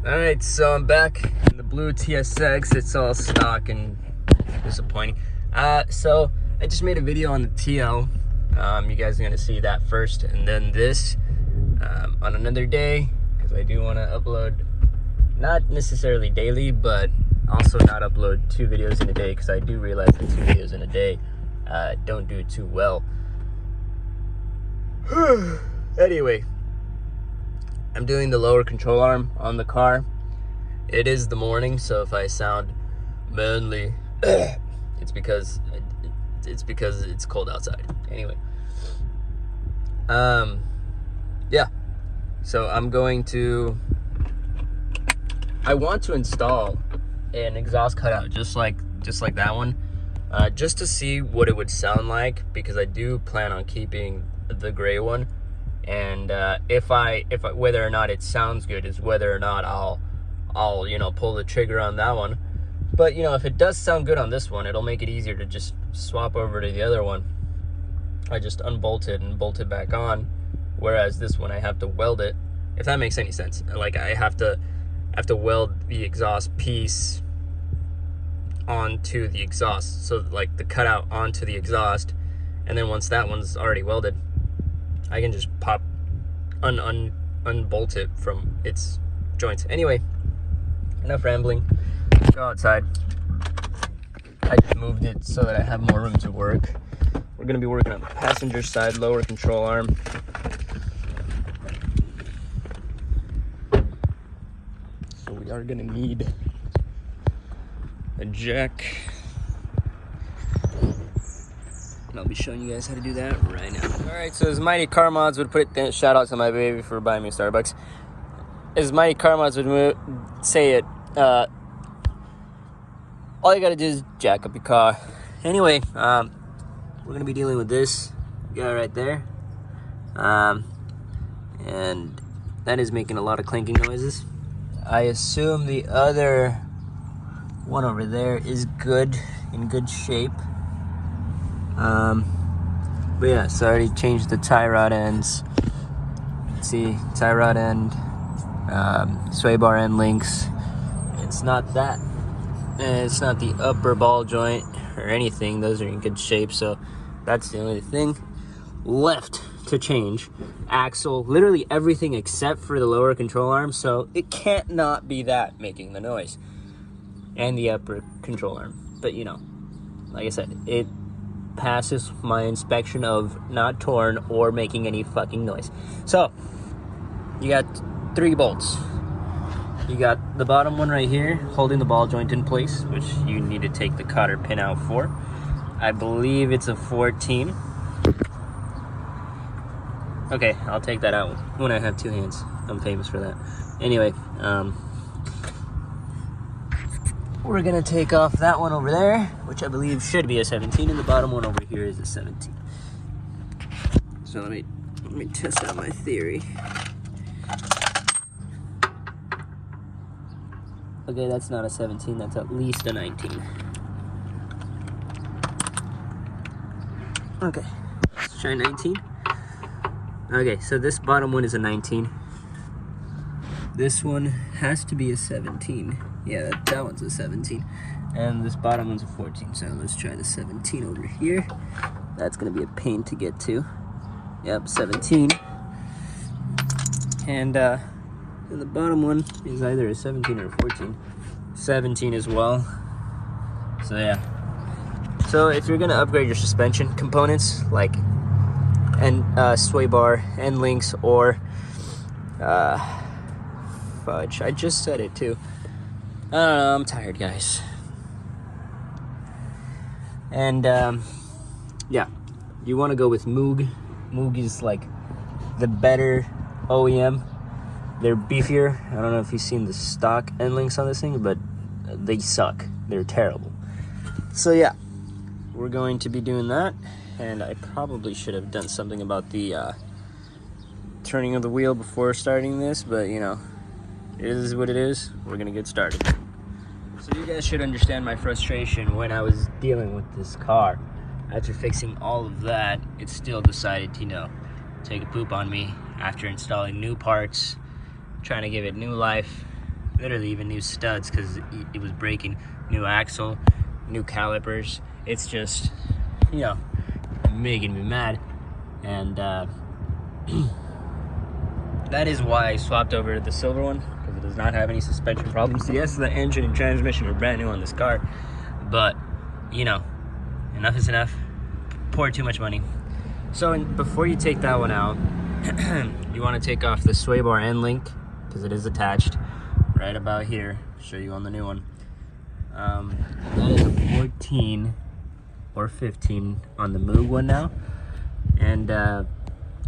Alright, so I'm back in the blue TSX. It's all stock and disappointing. So I just made a video on the TL. You guys are going to see that first, and then this on another day, because I do want to upload, not necessarily daily, but also not upload 2 videos in a day, because I do realize that 2 videos in a day don't do too well. Anyway, I'm doing the lower control arm on the car. It is the morning, so if I sound manly, it's because it's cold outside. Anyway, yeah. So I want to install an exhaust cutout just like that one, just to see what it would sound like, because I do plan on keeping the gray one. And if I whether or not it sounds good is whether or not I'll pull the trigger on that one. But if it does sound good on this one, it'll make it easier to just swap over to the other one. I just unbolt it and bolt it back on, whereas this one I have to weld it, if that makes any sense. Like I have to weld the exhaust piece onto the exhaust, so like the cutout onto the exhaust, and then once that one's already welded, I can just unbolt it from its joints. Anyway, enough rambling. Go outside. I just moved it so that I have more room to work. We're gonna be working on the passenger side, lower control arm. So we are gonna need a jack. And I'll be showing you guys how to do that right now. Alright, so as Mighty Car Mods would put it, shout out to my baby for buying me Starbucks. As Mighty Car Mods would say it, all you gotta do is jack up your car. Anyway, we're gonna be dealing with this guy right there. And that is making a lot of clanking noises. I assume the other one over there is in good shape. But yeah, so I already changed the tie rod ends. Let's see, tie rod end, sway bar end links. It's not that, it's not the upper ball joint or anything. Those are in good shape, so that's the only thing left to change. Axle, literally everything except for the lower control arm, so it can't not be that making the noise. And the upper control arm, but like I said, it passes my inspection of not torn or making any fucking noise. So you got 3 bolts. You got the bottom one right here holding the ball joint in place, which you need to take the cotter pin out for. I believe it's a 14. Okay, I'll take that out when I have 2 hands. I'm famous for that. Anyway, we're gonna take off that one over there, which I believe should be a 17, and the bottom one over here is a 17. So let me test out my theory. Okay, that's not a 17, that's at least a 19. Okay, let's try 19. Okay, so this bottom one is a 19. This one has to be a 17. Yeah, that one's a 17. And this bottom one's a 14. So let's try the 17 over here. That's gonna be a pain to get to. Yep, 17. And the bottom one is either a 17 or a 14. 17 as well. So yeah. So if you're gonna upgrade your suspension components, like sway bar, end links, or fudge, I just said it too. I don't know, I'm tired, guys. And yeah, you want to go with Moog. Moog is like the better OEM. They're beefier. I don't know if you've seen the stock end links on this thing, but they suck. They're terrible. So yeah, we're going to be doing that. And I probably should have done something about the turning of the wheel before starting this, but it is what it is. We're gonna get started. So you guys should understand my frustration when I was dealing with this car. After fixing all of that, it still decided to, take a poop on me after installing new parts, trying to give it new life. literally even new studs because it was breaking. New axle, new calipers. It's just, you know, making me mad. And that is why I swapped over to the silver one, because it does not have any suspension problems. Yes, the engine and transmission are brand new on this car, but, you know, enough is enough. Pour too much money. So before you take that one out, you want to take off the sway bar end link, because it is attached right about here. I'll show you on the new one. That is a 14 or 15 on the Moog one now. And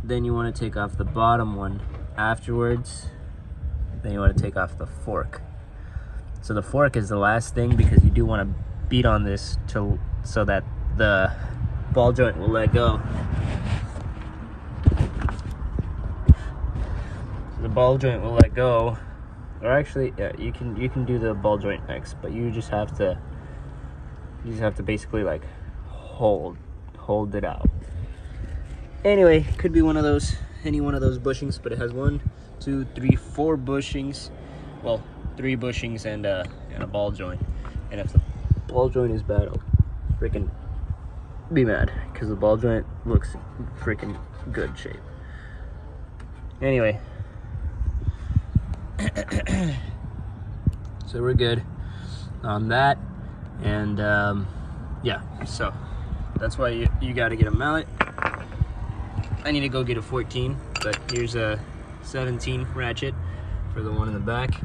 then you want to take off the bottom one afterwards. Then you want to take off the fork. So the fork is the last thing, because you do want to beat on this so that the ball joint will let go. So the ball joint will let go. Or actually, yeah, you can do the ball joint next, but you just have to basically like hold it out. Anyway, could be one of those, any one of those bushings, but it has 1, 2, 3, 4 bushings. Well, 3 bushings and a ball joint. And if the ball joint is bad, I'll freaking be mad, because the ball joint looks freaking good shape. Anyway, so we're good on that. And yeah, so that's why you got to get a mallet. I need to go get a 14, but here's a 17 ratchet for the one in the back.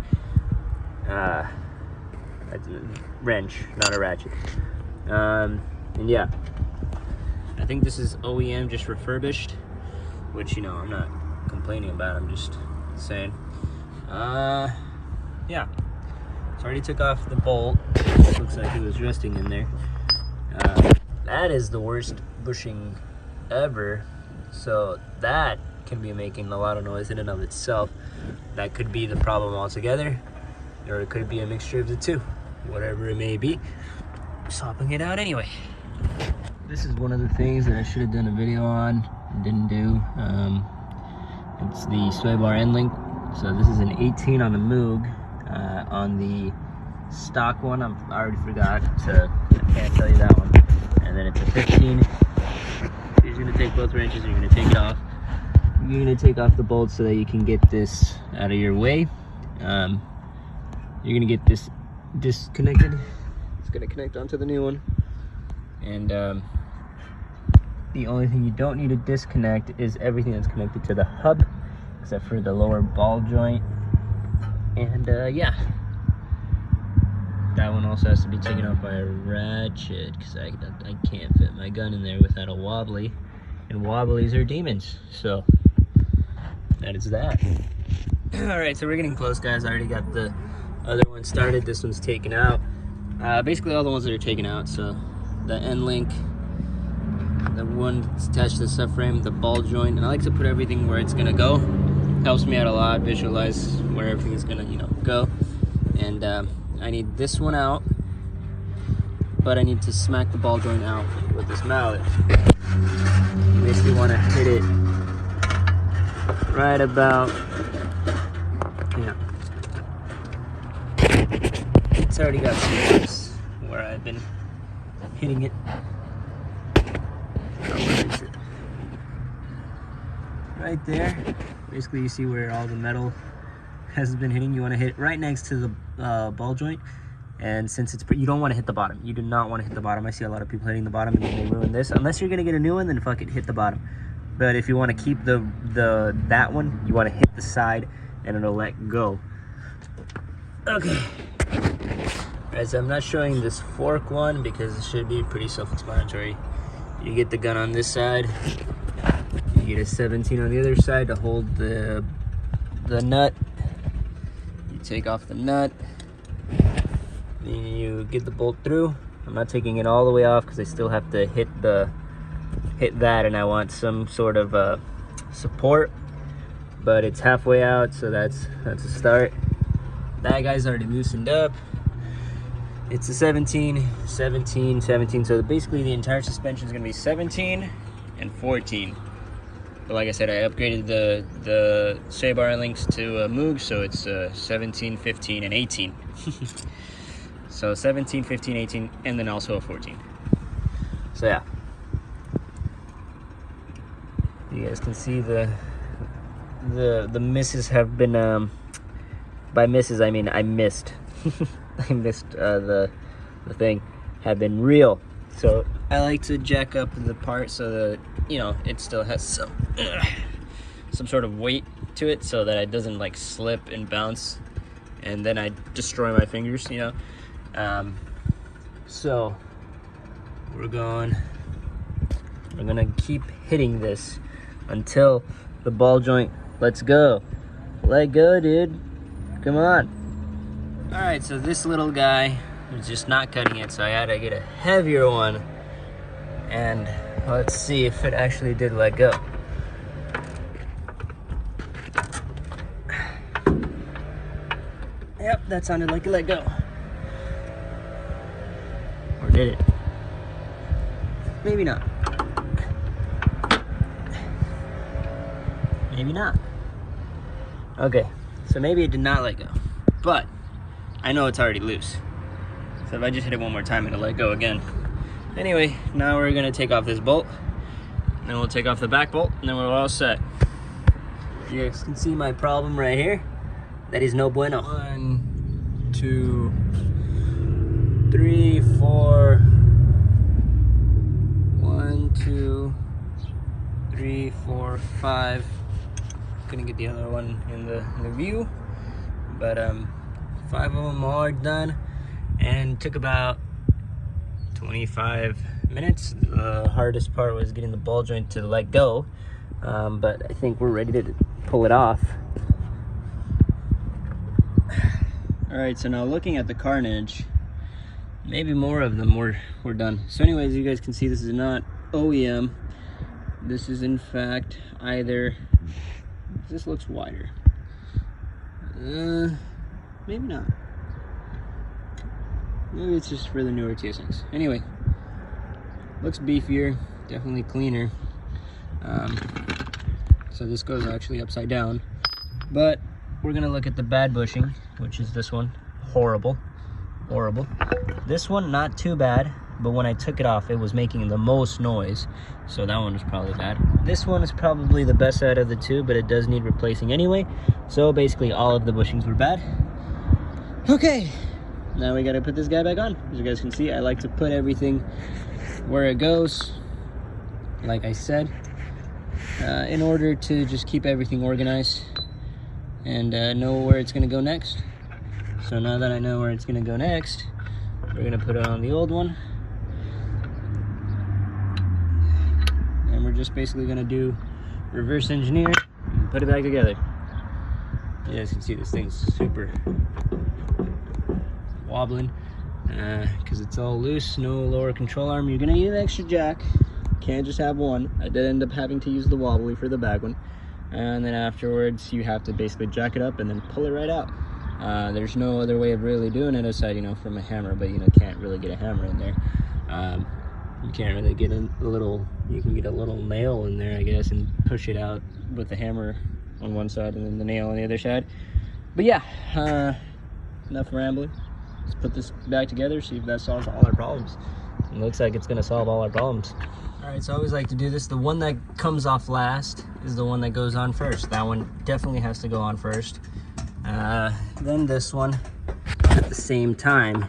That's a wrench, not a ratchet. And yeah, I think this is OEM, just refurbished, which, you know, I'm not complaining about, I'm just saying. Yeah, so I already took off the bolt. Looks like it was resting in there. That is the worst bushing ever. So that can be making a lot of noise in and of itself. That could be the problem altogether, or it could be a mixture of the two. Whatever it may be, I'm swapping it out anyway. This is one of the things that I should have done a video on and didn't do. It's the sway bar end link. So this is an 18 on the Moog. On the stock one, I already forgot, so I can't tell you that one. And then it's a 15. You're gonna take both wrenches, you're gonna take it off. You're gonna take off the bolts so that you can get this out of your way. You're gonna get this disconnected. It's gonna connect onto the new one. And the only thing you don't need to disconnect is everything that's connected to the hub, except for the lower ball joint. And yeah, that one also has to be taken off by a ratchet, because I can't fit my gun in there without a wobbly, and wobblies are demons. So that is that. All right, so we're getting close, guys. I already got the other one started. This one's taken out. Basically all the ones that are taken out. So the end link, the one that's attached to the subframe, the ball joint, and I like to put everything where it's gonna go. Helps me out a lot, visualize where everything is gonna, you know, go. And I need this one out, but I need to smack the ball joint out with this mallet. You basically want to hit it right about, yeah. It's already got some marks where I've been hitting it. Where is it? Right there. Basically, you see where all the metal has been hitting. You want to hit right next to the ball joint, and since it's you don't want to hit the bottom. You do not want to hit the bottom. I see a lot of people hitting the bottom and then they ruin this. Unless you're gonna get a new one, then fuck it, hit the bottom. But if you want to keep that one, you want to hit the side and it'll let go. Okay. Alright, so I'm not showing this fork one because it should be pretty self-explanatory. You get the gun on this side, you get a 17 on the other side to hold the nut. You take off the nut, then you get the bolt through. I'm not taking it all the way off because I still have to hit that, and I want some sort of support, but it's halfway out, so that's a start. That guy's already loosened up. It's a 17, 17, 17, so basically the entire suspension is going to be 17 and 14. But like I said, I upgraded the sway bar and links to Moog, so it's 17, 15, and 18. So 17, 15, 18, and then also a 14. So yeah, you guys can see the misses have been by misses I mean I missed. I missed the thing have been real. So I like to jack up the part so that, you know, it still has some sort of weight to it, so that it doesn't like slip and bounce and then I destroy my fingers, you know. So we're gonna keep hitting this until the ball joint lets go. Let go, dude. Come on. All right, so this little guy was just not cutting it, so I had to get a heavier one. And let's see if it actually did let go. Yep, that sounded like it let go. Or did it? Maybe not. Maybe not. Okay, so maybe it did not let go, but I know it's already loose. So if I just hit it one more time, it'll let go again. Anyway, now we're gonna take off this bolt, and then we'll take off the back bolt, and then we're all set. You guys can see my problem right here. That is no bueno. 1, 2, 3, 4. 1, 2, 3, 4, 5. Couldn't get the other one in the view, but 5 of them are done, and took about 25 minutes. The hardest part was getting the ball joint to let go, but I think we're ready to pull it off. All right, so now looking at the carnage, maybe more of them were done. So anyways, you guys can see this is not OEM. This is in fact either, this looks wider. Maybe not. Maybe it's just for the newer TSX. Anyway, looks beefier, definitely cleaner. So this goes actually upside down. But we're gonna look at the bad bushing, which is this one. Horrible, horrible. This one, not too bad, but when I took it off, it was making the most noise. So that one was probably bad. This one is probably the best out of the two, but it does need replacing anyway. So basically all of the bushings were bad. Okay, now we gotta put this guy back on. As you guys can see, I like to put everything where it goes, like I said, in order to just keep everything organized and know where it's gonna go next. So now that I know where it's gonna go next, we're gonna put it on the old one. And we're just basically gonna do reverse engineer and put it back together. You guys can see this thing's super wobbling because it's all loose, no lower control arm. You're gonna need an extra jack, can't just have one. I did end up having to use the wobbly for the back one, and then afterwards you have to basically jack it up and then pull it right out. There's no other way of really doing it aside, you know, from a hammer, but you know, can't really get a hammer in there. You can't really get a little, you can get a little nail in there, I guess, and push it out with the hammer on one side and then the nail on the other side. But yeah, enough rambling. Let's put this back together, see if that solves all our problems. It looks like it's gonna solve all our problems. All right, so I always like to do this. The one that comes off last is the one that goes on first. That one definitely has to go on first. Then this one at the same time.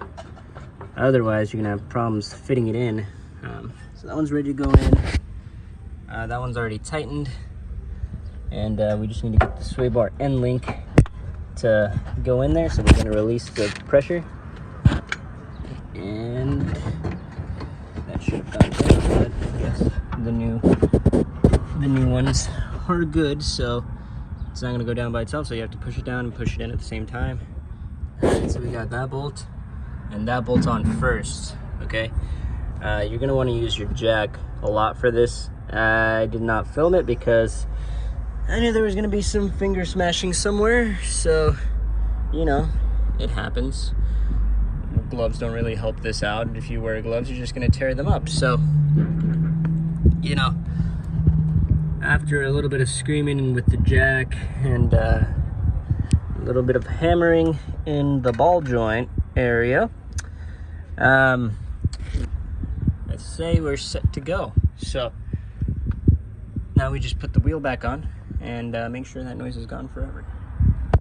Otherwise, you're gonna have problems fitting it in. So that one's ready to go in. That one's already tightened. And we just need to get the sway bar end link to go in there. So we're gonna release the pressure. And that should have gone good, but I guess the new ones are good, so it's not gonna go down by itself, so you have to push it down and push it in at the same time. Alright, so we got that bolt and that bolt on first, okay? You're gonna wanna use your jack a lot for this. I did not film it because I knew there was gonna be some finger smashing somewhere, so, you know, it happens. Gloves don't really help this out. If you wear gloves, you're just gonna tear them up. So, you know, after a little bit of screaming with the jack and a little bit of hammering in the ball joint area, I'd say we're set to go. So now we just put the wheel back on and make sure that noise is gone forever.